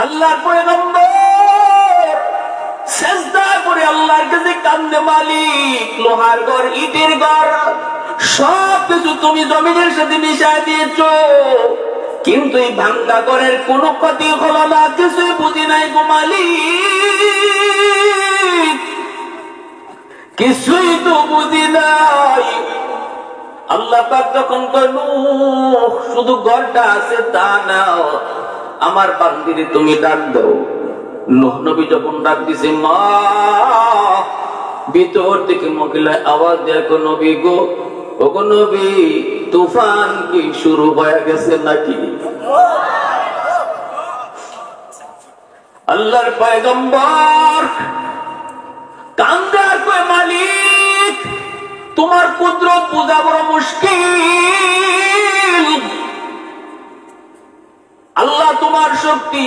আল্লাহর পয়গম্বর সেজদা করে আল্লাহর কাছে কান্দে, মালিক লোহার ঘর, ইটের ঘর সব কিছু তুমি জমিনের সাথে মিশায় দিয়েছো, কিন্তু এই ভাঙ্গা ঘরের কোনো ক্ষতি হলো না, কিছুই বুঝি নাই গো মালিক, কিছুই তো বুঝি নাই। আল্লাহ পাক যখন কইল শুধু ঘরটা আছে তা না, আমার বান্দিরে তুমি ডাক দাও। নূহ নবী যখন ডাক দিছে, মা, ভিতর থেকে মহিলায় আওয়াজ দেয়, গো নবী গো, ওগো নবী, তুফান কি শুরু হয়ে গেছে নাকি? আল্লাহর পয়গম্বর কান্দে আর কয়, মালিক তোমার কুদরত বোঝা বড় মুশকিল, আল্লাহ তোমার শক্তি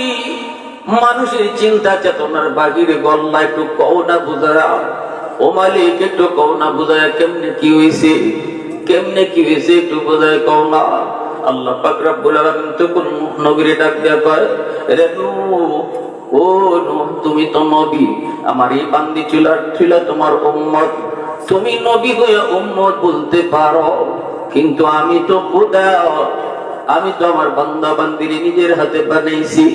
মানুষের চিন্তা চেতনার বাহিরে গল্লা, একটু কও না বুঝারা, ও মালিক একটু কও না বুঝায়, কেমনে কি হয়েছে, কেমনে কি হয়েছে একটু বোঝায় কও না। আল্লাহ পাক রব্বুল আলামিন তখন নবীরে ডাক দেয়া কয়, রে নূহ, ও নূহ, তুমি তো নবী, আমার এই বান্দি ছিল তোমার উম্মত, তুমি নবী হয়ে উম্মত বলতে পারো, কিন্তু আমি তো খোদা, আমি তো আমার বান্দা বান্দিরে নিজের হাতে বানাইছি।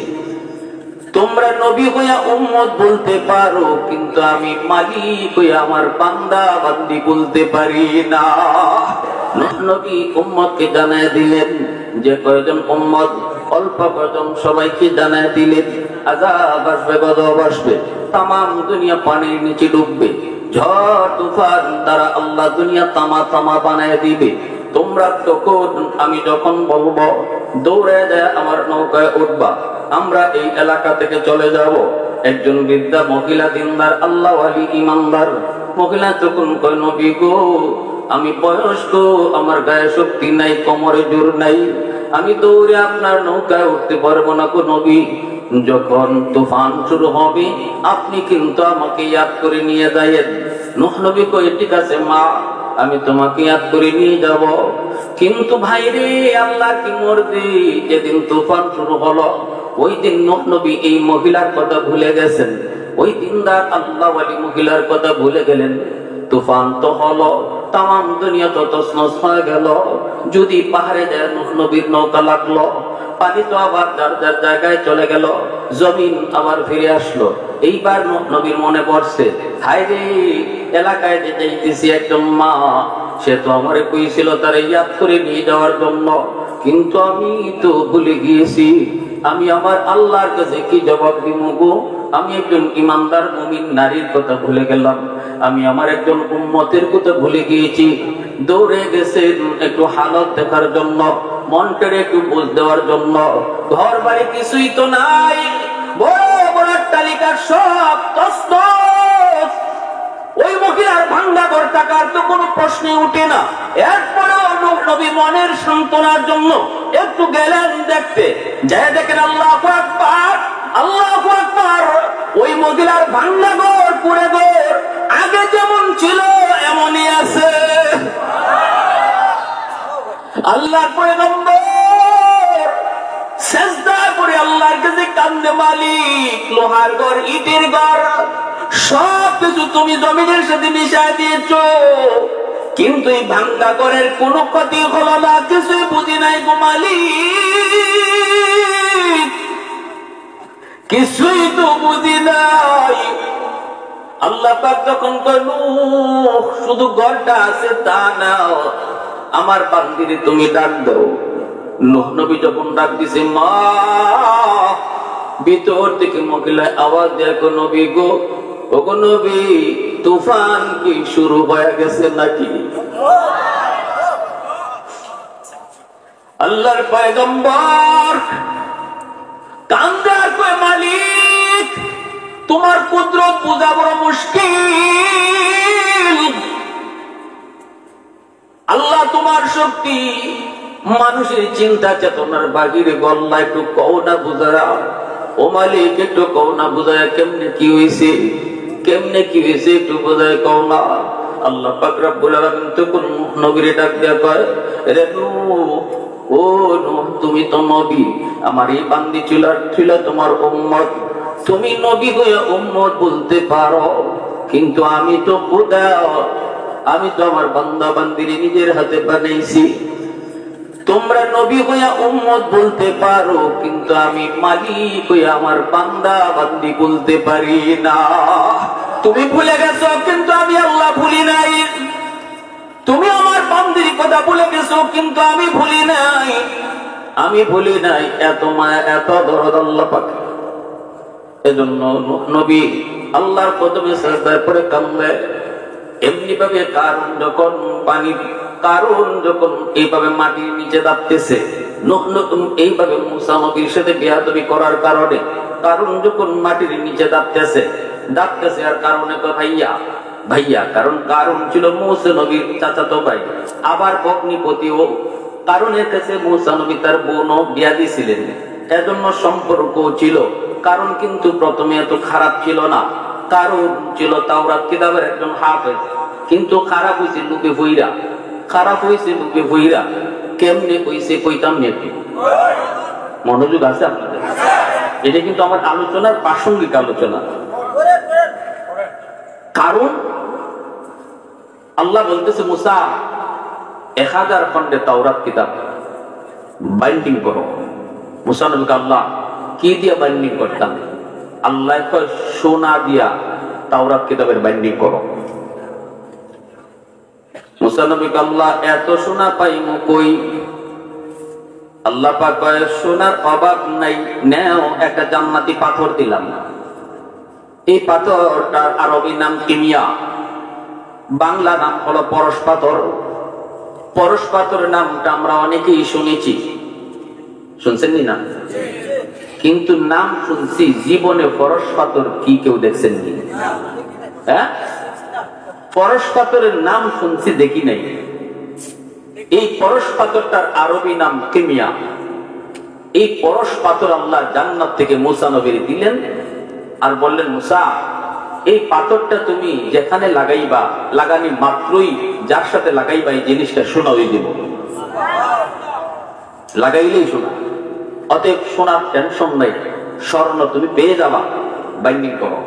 তোমরা নবী হইয়া উম্মত বলতে পারো, কিন্তু আমি মালিক হইয়া আমার বান্দা বান্দি বলতে পারি না। নবী উম্মতকে জানায় দিলেন যে কয়জন উম্মত, অল্প কয়জন সবাইকে জানায় দিলেন আযাব আসবে, গজব আসবে, তামাম দুনিয়া পানির নিচে ডুববে, ঝড় তুফান দ্বারা আল্লাহ দুনিয়া তামা তামা বানায় দিবে। তোমরা তখন আমি যখন বলবো দৌড়ে যায় আমার নৌকায় উঠবা, আমরা এই এলাকা থেকে চলে যাব। একজন বৃদ্ধা মহিলা, দিনদার আল্লাহ ওয়ালি ইমানদার মহিলা তখন কয়, নবী গো, আমি বয়স্ক, আমার গায়ে শক্তি নাই, কোমরে জোর নাই, আমি দৌড়ে আপনার নৌকায় উঠতে পারবো না গো নবী, যখন তুফান শুরু হবে আপনি কিন্তু আমাকে ইয়াদ করে নিয়ে যায়েন। নূহ নবী কয়, ঠিক আছে মা, আমি তোমাকে ইয়াদ করে নিয়ে যাব, কিন্তু ভাইরে আল্লাহ কি মর্জি, যেদিন তুফান শুরু হলো ওই দিন নূহ নবী এই মহিলার কথা ভুলে গেছেন, ওই দিনদার আল্লাহ ওয়ালি মহিলার কথা ভুলে গেলেন। তুফান তো হলো, তামাম দুনিয়া তো তছনছ হয়ে গেল, যদি পাহাড়ে যায় নূহ নবীর নৌকা লাগলো, পানি তো আবার যার যার জায়গায় চলে গেল, জমিন আবার ফিরে আসলো। এইবার নূহ নবীর মনে পড়ছে, হায় রে, এলাকায় যে যাইতেছি একজন মা, সে তো আমারে কইছিল তারে ইয়াদ করে নিয়ে যাওয়ার জন্য, কিন্তু আমি তো ভুলে গিয়েছি, আমি আমার আল্লাহর কাছে কি জবাব দিব গো? আমি একজন ইমানদার মুমিন নারীর কথা ভুলে গেলাম, আমি আমার একজন উম্মতের কথা ভুলে গিয়েছি। দৌড়ে গেছেন একটু হালত দেখার জন্য, মনটারে একটু বুঝ দেওয়ার জন্য, ঘর বাড়ি কিছুই তো নাই, বড় বড় তালিকার সব তছনছ, ওই মহিলার ভাঙ্গা ঘর টাকার তো কোনো প্রশ্নই উঠে না। এরপরেও নূহ নবী মনের সান্ত্বনার জন্য একটু গেলেন দেখতে, যায় দেখেন আল্লাহু আকবার, আল্লাহু আকবার, ওই মহিলার ভাঙ্গা ঘর, পুরে ঘর আগে যেমন ছিল এমনই আছে। আল্লাহর পয়গম্বর সেজদা করে আল্লাহর কাছে কান্দে, মালিক লোহার ঘর, ইটের ঘর সব কিছু তুমি জমিনের সাথে মিশায় দিয়েছো, কিন্তু এই ভাঙ্গা ঘরের কোনো ক্ষতি হলো না, কিছুই বুঝি নাই গো মালিক, কিছুই তো বুঝি নাই। আল্লাহ পাক যখন কইল শুধু ঘরটা আছে তা না, আমার বান্দিরে তুমি ডাক দাও। নূহ নবী যখন ডাক দিছে, মা, ভিতর থেকে মহিলায় আওয়াজ দেয়, গো নবী গো, ওগো নবী, তুফান কি শুরু হয়ে গেছে নাকি? আল্লাহর পয়গম্বর কান্দে আর কয়, মালিক তোমার কুদরত বোঝা বড় মুশকিল, আল্লাহ তোমার শক্তি মানুষের চিন্তা চেতনার বাহিরে গল্লা, একটু কও না বুঝারা, ও মালিক একটু কও না বুঝায়, কেমনে কি হয়েছে, কেমনে কি হয়েছে একটু বোঝায় কও না। আল্লাহ পাক রব্বুল আলামিন তখন নবীরে ডাক দেয়া কয়, রে নূহ, ও ও নূহ, তুমি তো নবী, আমার এই বান্দি ছিল তোমার উম্মত, তুমি নবী হয়ে উম্মত বলতে পারো, কিন্তু আমি তো খোদা, আমি তো আমার বান্দা বান্দির নিজের হাতে বানাইছি। তোমরা নবী হইয়া উম্মত বলতে পারো, কিন্তু আমি মালিক হইয়া আমার বান্দা বান্দি বলতে পারি না। তুমি ভুলে গেছো, কিন্তু আমি আল্লাহ ভুলি নাই। তুমি আমার বান্দির কথা ভুলে গেছো, কিন্তু আমি ভুলি নাই। আমি ভুলি নাই, এত মায়া এত দরদ আল্লাহ পাক। এজন্য নবী আল্লাহর কদমে সিজদায় পড়ে কাঁদলে। এমনি ভাবে কারণ যখন এইভাবে মাটির নিচে দাবতেছে, এইভাবে মুসা নবীর সাথে বেয়াদবি করার কারণে কারণ যখন মাটির নিচে দাবতেছে আর কারণে তো ভাইয়া ভাইয়া, কারণ কারণ ছিল মুসা নবীর চাচাতো ভাই, আবার ভগ্নিপতিও। কারণের কাছে মুসা নবী তার বোনও বিয়া দিয়েছিলেন, এজন্য সম্পর্ক ছিল। কারণ কিন্তু প্রথমে এত খারাপ ছিল না, কারণ ছিল তাওরাত কিতাবের একজন হাফেজ, কিন্তু খারাপ হয়েছে লুকে ভইরা, কেমনে কইছে কইতাম নাকি? মনোযোগ আছে আপনাদের? এটা কিন্তু আমার আলোচনার প্রাসঙ্গিক আলোচনা। কারণ আল্লাহ বলতেছে, মুসা 1000 খন্ডে তাওরাত কিতাব বাইন্ডিং করো। মুসা নবীকে আল্লাহ কি দিয়া বাইন্ডিং করতাম? আল্লাহ কয় সোনা দিয়া তাওরাত কিতাবের বাইন্ডিং করো। মুসা নবীকে আল্লাহ এত সোনা পাইমু কই? আল্লাহ পাক কয় সোনার অভাব নাই, নেও একটা জান্নাতি পাথর দিলাম। এই পাথরটার আরবি নাম কিমিয়া, বাংলা নাম হলো পরশ পাথর। পরশ পাথরের নামটা আমরা অনেকেই শুনেছি, শুনছেন না? কিন্তু নাম শুনছি, জীবনে পরশ পাথর কি কেউ দেখছেন নি? হ্যাঁ, পরশ পাথরের নাম শুনছি, দেখি নাই। এই পরশ পাথরটার আরবি নাম কিমিয়া। এই পরশ পাথর আল্লাহ জান্নাত থেকে মুসা নবীর দিলেন আর বললেন, মুসা এই পাথরটা তুমি যেখানে লাগাইবা, লাগানি মাত্রই যার সাথে লাগাইবা এই জিনিসটা সোনা হয়ে দিব, লাগাইলেই সোনা। অতএব সোনার টেনশন নাই, স্বর্ণ তুমি পেয়ে যাবা, বাইন্ডিং করো।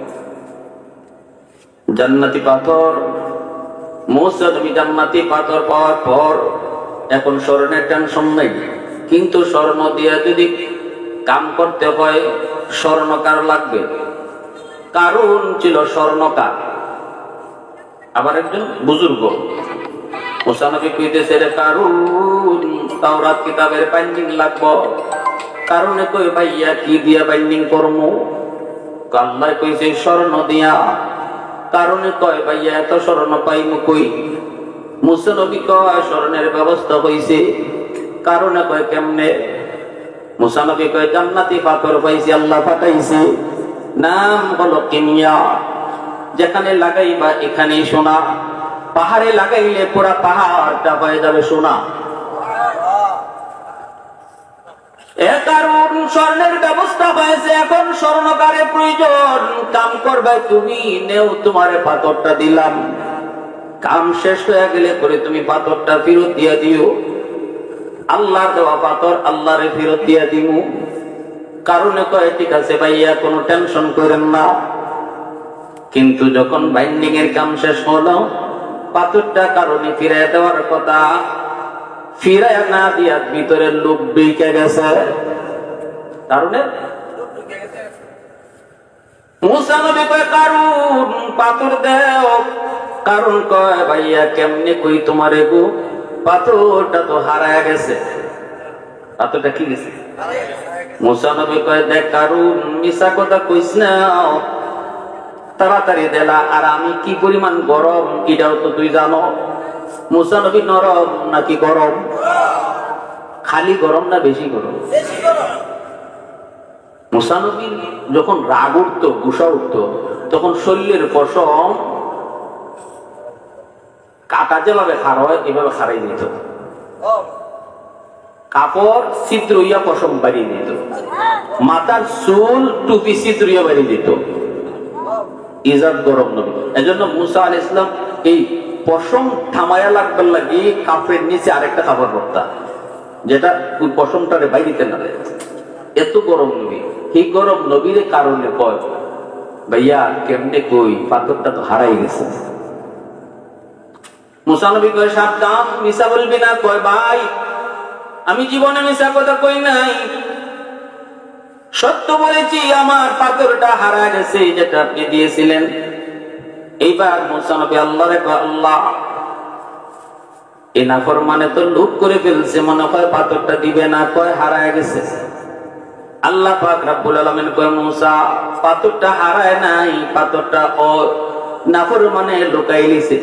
জান্নাতি পাথর, মুসা নবী জান্নাতি পাথর পাওয়ার পর এখন স্বর্ণের টেনশন নাই। কিন্তু স্বর্ণ দিয়া যদি কাম করতে হয়, স্বর্ণকার লাগবে। কারণ ছিল স্বর্ণকার, আবার একজন বুজুর্গ। মুসা নবী কইতেছে, রে কারণ তাওরাত কিতাবের বাইন্ডিং লাগবো। কারণে কই ভাইয়া কি দিয়া বাইন্ডিং করবো? আল্লাহ কইছে স্বর্ণ দিয়া। কারণে কয় ভাইয়া এত স্বর্ণ পাইমু কই? মুসা নবী কয় স্বর্ণের ব্যবস্থা হইছে। কারণে কয় কেমনে? মুসা নবী কয় জান্নাতি পাথর পাইছি, আল্লাহ পাঠাইছে, নাম হলো কিমিয়া। যেখানে লাগাইবা এখানেই সোনা, পাহাড়ে লাগাইলে পুরা পাহাড়টা হয়ে যাবে সোনা। এ কারণ স্বর্ণের ব্যবস্থা হয়েছে, এখন স্বর্ণকারের প্রয়োজন। কাম করবে তুমি, নেও তোমারে পাথরটা দিলাম। কাম শেষ হয়ে গেলে পরে তুমি পাথরটা ফেরত দিয়ে দিও। আল্লাহর দেওয়া পাথর আল্লাহরে ফেরত দিয়ে দিব। কারণে কয় ঠিক আছে ভাইয়া, কোনো টেনশন করেন না। কিন্তু যখন বাইন্ডিং এর কাম শেষ হলো, পাথরটা কারণে ফিরাই দেওয়ার কথা, ফিরাই না দিয়া ভিতরের লোক ঢুকে গেছে। কারণে মুসা নবী কয় কারণ পাথর দেও। কারণ কয় ভাইয়া কেমনে কই তোমারে গো, পাথরটা তো হারায় গেছে। পাথরটা কি গেছে? মুসা নবী কয় দেখ কারণ মিশা কথা কইস না, তাড়াতাড়ি দেলা। আর আমি কি পরিমাণ গরম এটাও তো তুই জানো। মুসা নবী নরম নাকি গরম? খালি গরম না বেশি গরম? মুসা নবী যখন রাগ উঠতো, গুসা উঠতো, তখন শরীরের পশম কাটা যেভাবে খার হয় এভাবে খারাই দিত। কাপড় ছিদ্র হইয়া পশম বাড়িয়ে দিত, মাথার চুল টুপি ছিদ্র হইয়া বাড়িয়ে দিত। ইজাত গরম নবী। এজন্য মুসা আলাইহিস সালাম এই পশম থামায়া লাগবার লাগি কাপড়ের নিচে আরেকটা কাপড় পরতা। যেটা ওই পশমটারে বাইরিতে না দেয়, এত গরম নবী। এই গরম নবীর কারণে কয় ভাইয়া কেমনে কই পাথরটা তো হারাই গেছে। মুসা নবী কয় সাবধান, মিশা বলবি না। কয় ভাই আমি জীবনে মিশা কথা কই নাই, সত্য বলেছি, আমার পাথরটা হারা গেছে যেটা আপনি দিয়েছিলেন। এইবার মুসা নবী আল্লাহরে কয় আল্লাহ এই নাফরমানে তো লুট করে ফেলছে, মনে হয় পাথরটা দিবে না, কয় হারায় গেছে। আল্লাহ পাক রব্বুল আলামিন কয় মুসা পাথরটা হারায় নাই, পাথরটা ও নাফরমানে লুকাই লিছে।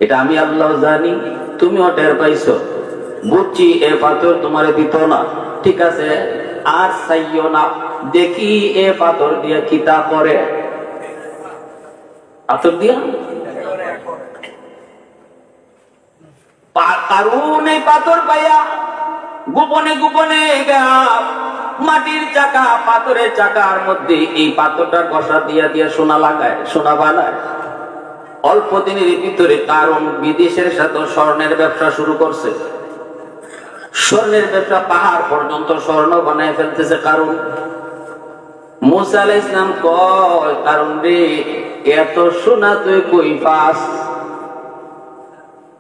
এটা আমি আল্লাহ জানি, তুমিও টের পাইছো, বুঝছি এ পাথর তোমারে দিত না, ঠিক আছে আর চাইও না, দেখি এ পাথর দিয়ে কিতা করে। পাথর দিয়া কারণ এই পাথর পাইয়া গোপনে গোপনে মাটির চাকা পাথরের চাকার মধ্যে এই পাথরটা কষা দিয়া দিয়া সোনা লাগায়, সোনা বানায়। অল্প দিনের ভিতরে কারণ বিদেশের সাথে স্বর্ণের ব্যবসা শুরু করছে, স্বর্ণের ব্যবসা, পাহাড় পর্যন্ত স্বর্ণ বানায় ফেলতেছে। কারণ মুসা আলাইহিস সালাম কয় কারণ রে এত সোনা তুই কই পাস?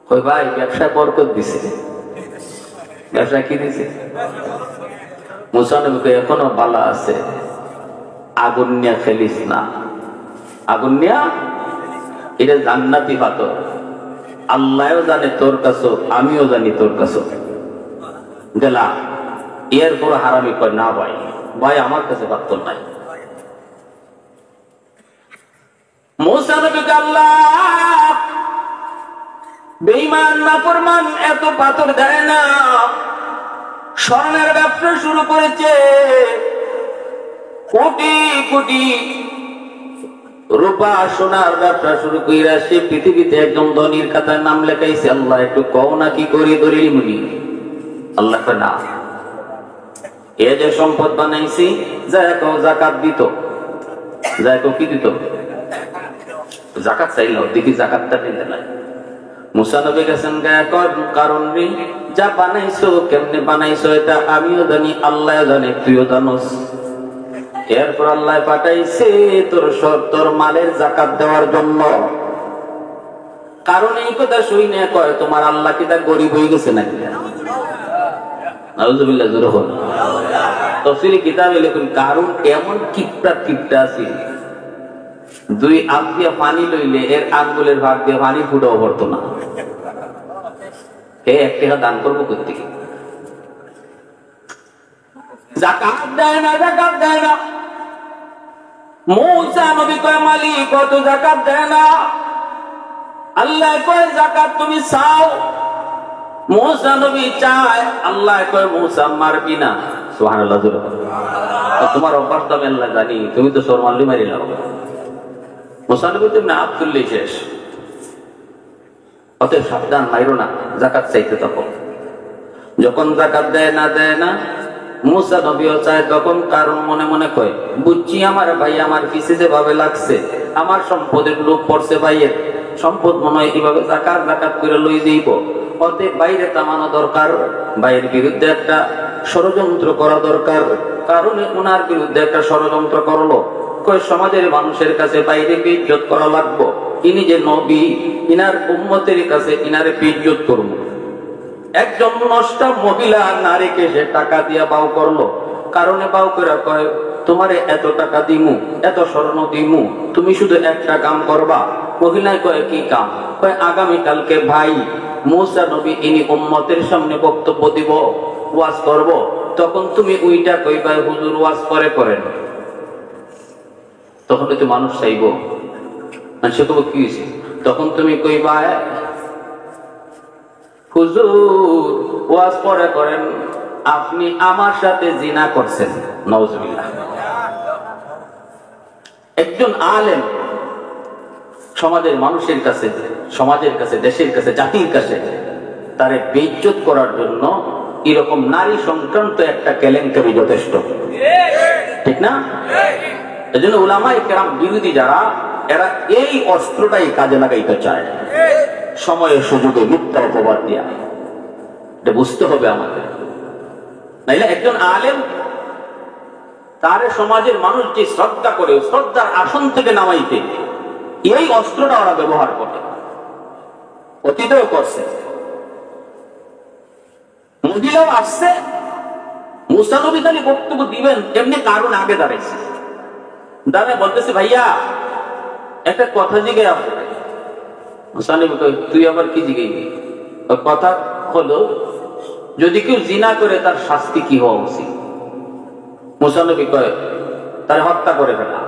কই ভাই ব্যবসা বরকত দিছে। ব্যবসা কি দিছে? মুসা নবী কয় এখনো বালা আছে, আগুন নিয়ে ফেলিস না, আগুন নিয়ে, এটা জান্নাতি পাথর, আল্লাহও জানে তোর কাছে, আমিও জানি তোর কাছে। গেলা এরপর হারামি কয় না ভাই, ভাই আমার কাছে পাথর নাই। মুসা নবীকে আল্লাহ বেঈমান নাফরমান এত পাথর দেয় না, স্বর্ণের ব্যবসা শুরু করেছে, কোটি কোটি রূপা সোনার ব্যবসা শুরু কইরা সে পৃথিবীতে একদম ধনীর খাতায় নাম লেখাইছে। আল্লাহ একটু কও না কি করি দলিল মুনি? আল্লাহ কয় না, এ যে সম্পদ বানাইছি যায় কও যাকাত দিত, যায় কও কি দিত? যাকাত চাইল, দেখি যাকাতটা দিতে নাই। মুসা নবী গেছেন কারণ রে যা বানাইছো কেমনে বানাইছো এটা আমিও জানি, আল্লাহ জানে, তুইও জানোস। এরপর আল্লাহ পাঠাইছে তোর মালের যাকাত দেওয়ার জন্য। কারণ এই কথা শুনে কয় তোমার আল্লাহ কি তা গরিব হয়ে গেছে নাকি? নাউযুবিল্লাহ, জোরে বল। তাফসীরে কিতাবে লেখেন কারণ এমন কিপটা আছে, দুই আপ দিয়ে পানি লইলে এর আঙ্গুলের ভাগ দিয়ে পানি ফুটাও পড়তো না। হে এক টাকা দান করবো করতে, যাকাত দেয় না, যাকাত দেয় না। মুসা নবী কয় মালিক কত যাকাত দেয় না। আল্লাহ কয় যাকাত তুমি চাও। মুসা নবী চায়, আল্লাহ কয় মুসা মারবি না। সুবহানাল্লাহ, তোমার অভ্যাস তো আমি আল্লাহ জানি, তুমি তো সর মারলি মারি লাও। মুসা নবী তুমি আপ তুললেই শেষ, অতএব সাবধান, মাইরো না, যাকাত চাইতে থাকো। যখন যাকাত দেয় না মুসা নবীও চায়, তখন কারণ মনে মনে কয় বুঝছি আমার ভাই আমার পিছে যেভাবে লাগছে, আমার সম্পদের লোভ পড়ছে, ভাইয়ের সম্পদ মনে হয় এইভাবে জাকাত করে লই দিব। অতএব বাইরে তামানো দরকার, ভাইয়ের বিরুদ্ধে একটা ষড়যন্ত্র করা দরকার। কারণে ওনার বিরুদ্ধে একটা ষড়যন্ত্র করলো, কয় সমাজের মানুষের কাছে বাইরে ইজ্জত করা লাগবো, ইনি যে নবী, ইনার উম্মতের কাছে ইনারে ইজ্জত করবো। একজন নষ্ট মহিলা নারীকে সে টাকা দিয়া বাউ করলো, কারণে বাউ করে কয় তোমারে এত টাকা দিমু, এত স্বর্ণ দিমু, তুমি শুধু একটা কাম করবা। মহিলায় কয় কি কাম? কয় আগামীকালকে ভাই মুসা নবী ইনি উম্মতের সামনে বক্তব্য দিব, ওয়াজ করব, তখন তুমি ওইটা কইবা হুজুর ওয়াজ করে করেন। তখন তো মানুষ চাইব, মানুষে কব কি হয়েছে? তখন তুমি কইবা হুজুর ওয়াজ পরে করেন, আপনি আমার সাথে জিনা করছেন। নাউজুবিল্লাহ। একজন আলেম সমাজের মানুষের কাছে, সমাজের কাছে, দেশের কাছে, জাতির কাছে তারে বেইজ্জত করার জন্য এরকম নারী সংক্রান্ত একটা কেলেঙ্কারি যথেষ্ট, ঠিক না? এজন্য উলামায়ে কেরাম বিরোধী যারা, এরা এই অস্ত্রটাই কাজে লাগাইতে চায়, সময়ের সুযোগে মিথ্যা অপবাদ দিয়া। এটা বুঝতে হবে আমাদের। নাইলে একজন আলেম তার সমাজের মানুষ যে শ্রদ্ধা করে, শ্রদ্ধার আসন থেকে নামাইতে এই অস্ত্রটা ওরা ব্যবহার করে, অতীতেও করছে। মহিলাও আসছে, মুসা নবী খালি বক্তব্য দিবেন এমনি কারণ আগে দাঁড়াইছে, দাঁড়ায় বলতেছে ভাইয়া একটা কথা জিজ্ঞে আপনাকে। মুসা নবী কয় তুই আবার কি জিজ্ঞাসা? কথা হলো যদি কেউ জিনা করে তার শাস্তি কি হওয়া উচিত? মুসা নবী কয় তার হত্যা করে ফেলা।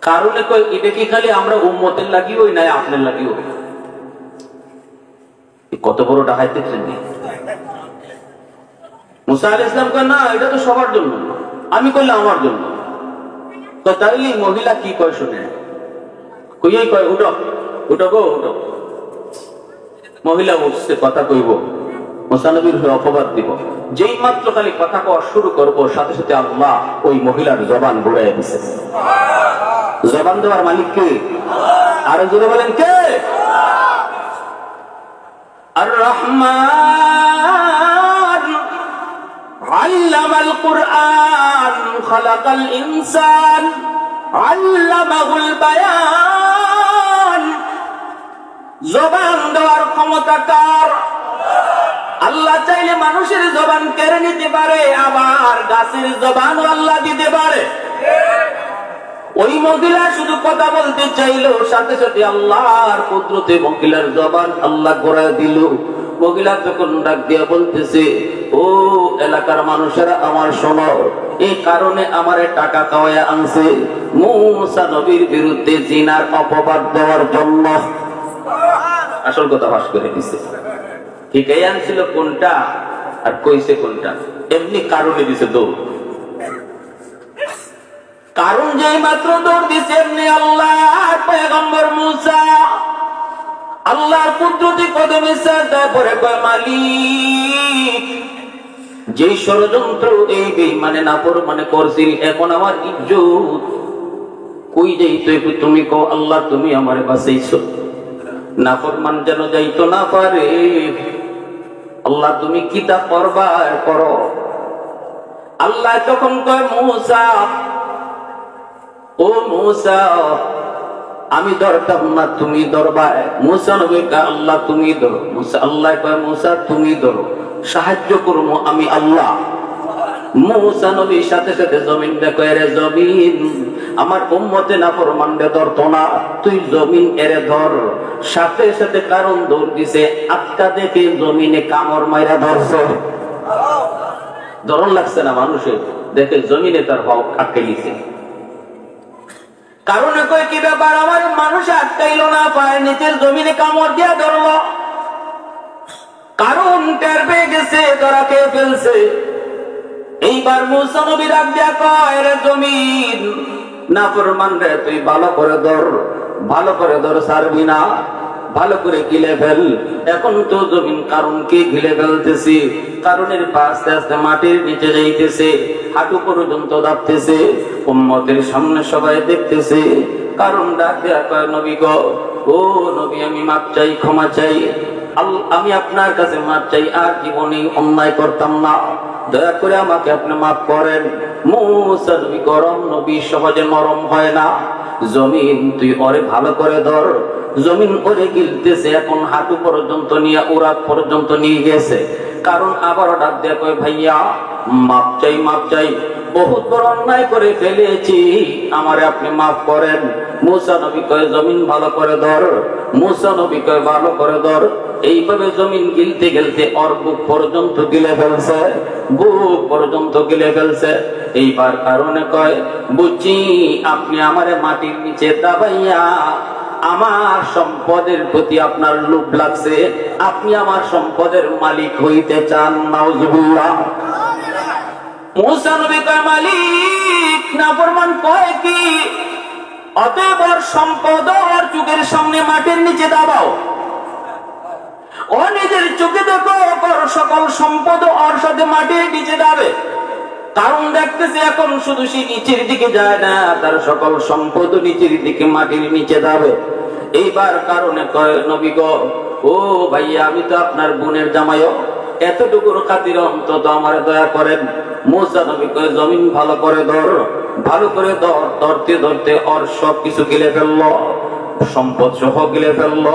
কারণে কয় এটা কি খালি আমরা উম্মতের লাগিও নাই আপনার লাগিও? কত বড় ডাকাত দেখছেন? মুসা আলাইহিস সালাম কয় না এটা তো সবার জন্য, আমি কইলাম আমার জন্য। তো তাইলে মহিলা কি কয় শুনে, কই কয় উঠো উঠো গো উঠো। মহিলা উঠছে, কথা কইব, মুসা নবীর হয়ে অপবাদ দিব। যেই মাত্র খালি কথা কওয়া শুরু করবো সাথে সাথে আল্লাহ ওই মহিলার জবান ঘুরাইয়া দিছে। জবান দেওয়ার মালিক কে? আরো জোরে বলেন কে? আর রহমান আল্লামাল কুরআন খালাকাল ইনসান আল্লামাহুল বায়ান। জবান দেওয়ার ক্ষমতা কার? আল্লাহ চাইলে মানুষের জবান কেড়ে নিতে পারে, আবার গাছের জবান আল্লাহ দিতে পারে। ওই মহিলা শুধু কথা বলতে চাইলো, সাথে সাথে আল্লাহর কুদরতে মহিলার জবান আল্লাহ ঘোরায় দিল। মহিলা তখন ডাক দিয়া বলতেছে, ও এলাকার মানুষেরা আমার শোনো, এই কারণে আমারে টাকা খাওয়াইয়া আনছে মুসা নবীর বিরুদ্ধে জিনার অপবাদ দেওয়ার জন্য। আসল কথা ফাঁস করে দিছে। ঠিকই আনছিল কোনটা আর কইছে কোনটা, এমনি কারণে দিছে দৌড়। কারণ যেই মাত্র দৌড় দিছে এমনি আল্লাহর পয়গম্বর মুসা আল্লাহর কুদরতি কদমে সাজদা করে কয় মালিক, যেই ষড়যন্ত্র এই বেঈমানে নাফরমানে করছিল, এখন আমার ইজ্জত কই যাইতো তুমি কও আল্লাহ, তুমি আমারে বাঁচাইছো, নাফরমান যেন যাইতো না পারে। আল্লাহ তুমি কি তা করবা করো। আল্লাহ তখন কয় মুসা, ও মুসা আমি ধরতাম না তুমি ধরবা। মুসা নবী কয় আল্লাহ তুমি ধরো। মুসা আল্লাহ কয় মুসা তুমি ধরো, সাহায্য করবো আমি আল্লাহ। মুসা নবীর সাথে সাথে জমিন দেখো, এরে জমিন আমার উম্মতে নাফরমানকে ধরতো না, তুই জমিন এরে ধর। সাথে সাথে কারণ দৌড় দিছে, আটকা দেখে জমিনে কামড় মাইরা ধরছে। ধরন লাগছে না মানুষের, দেখে জমিনে তার হক আটকে দিছে। কারণে কয় কি ব্যাপার, আমার মানুষ আটকাইলো না, পায়ের নিচের জমিনে কামড় দিয়া ধরলো। কারণ টের পেয়ে গেছে, ধরা খেয়ে ফেলছে। এইবার মুসা নবী ডাক দিয়া কয়, রে জমিন নাফরমান রে তুই ভালো করে ধর, ভালো করে ধর, ছাড়বি না, ভালো করে গিলে ফেল। এখন তো জমিন কারণকে গিলে ফেলতেছি, কারণের পা আস্তে আস্তে মাটির নিচে যাইতেছে, হাঁটু পর্যন্ত দাপতেছে, উম্মতের সামনে সবাই দেখতেছে। কারণ ডাক দেয়া কয় নবী গো, ও নবী আমি মাপ চাই, ক্ষমা চাই, আমি আপনার কাছে মাপ চাই, আর জীবনে অন্যায় করতাম না, দয়া করে আমাকে আপনি মাফ করেন। মুসা নবী গরম নবী, সহজে নরম হয় না। জমিন তুই ওরে ভালো করে ধর। জমিন ওরে গিলতেছে, এখন হাঁটু পর্যন্ত নিয়ে উরাত পর্যন্ত নিয়ে গেছে। কারণ আবার ডাক দেয়া কয় ভাইয়া মাপ চাই, মাপ চাই, বহুত বড় অন্যায় করে ফেলেছি, আমারে আপনি মাফ করেন। মুসা নবী কয় জমিন ভালো করে ধর। মুসা নবী কয় ভালো করে ধর। এইভাবে জমিন গিলতে গিলতে ওর বুক পর্যন্ত গিলে ফেলছে, বুক পর্যন্ত গিলে ফেলছে। এইবার কারণে কয় বুঝছি আপনি আমারে মাটির নিচে দাবাইয়া আমার সম্পদের প্রতি আপনার লোভ লাগছে, আপনি আমার সম্পদের মালিক হইতে চান। নাউজুবিল্লাহ। মুসা নবী কয় মালিক, নাফরমান কয় কি, অতএব ওর সম্পদ ওর চোখের সামনে মাটির নিচে দাবাও, ও নিজের চোখে দেখো ওর সকল সম্পদ ওর সাথে মাটির নিচে দাবে। কারণ দেখতেছে এখন শুধু সে নিচের দিকে যায় না, তার সকল সম্পদ নিচের দিকে মাটির নিচে দাবে। এইবার কারণে কয় নবী গো, ও ভাইয়া, আমি তো আপনার বোনের জামাইও, এতটুকুর খাতির অন্তত আমার দয়া করেন। মূসা নবী কয়, জমিন ভালো করে ধর, ভালো করে ধর। ধরতে ধরতে ওর সবকিছু গিলে ফেললো, সম্পদ সহ গিলে ফেললো।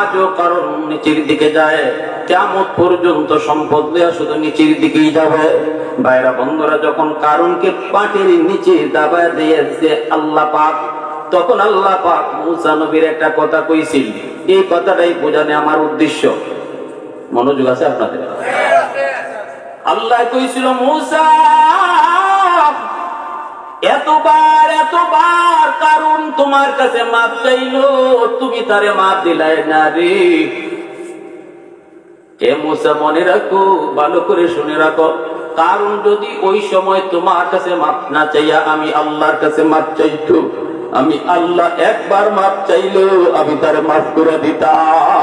আজও কারণ নিচের দিকে যায়, কিয়ামত পর্যন্ত সম্পদ দেয়া শুধু নিচের দিকেই যাবে। ভাইরা বন্ধুরা, যখন কারণকে পাটের নিচে দাবায় দিয়েছে আল্লাহ পাক, তখন আল্লাহ পাক মূসা নবীর একটা কথা কইছিল। এই কথাটাই বোঝানো আমার উদ্দেশ্য। মনোযোগ আছে আপনাদের? আল্লাহ কইছিল, মূসা এতবার কারণ তোমার কাছে মাপ চাইলো, তুমি তারে মাপ দিলাই না রে। এ মূসা, মনে রাখো, ভালো করে শুনে রাখো, কারণ যদি ওই সময় তোমার কাছে মাপ না চাইয়া আমি আল্লাহর কাছে মাপ চাইতো, আমি আল্লাহ একবার মাপ চাইলো আমি তারে মাফ করে দিতাম।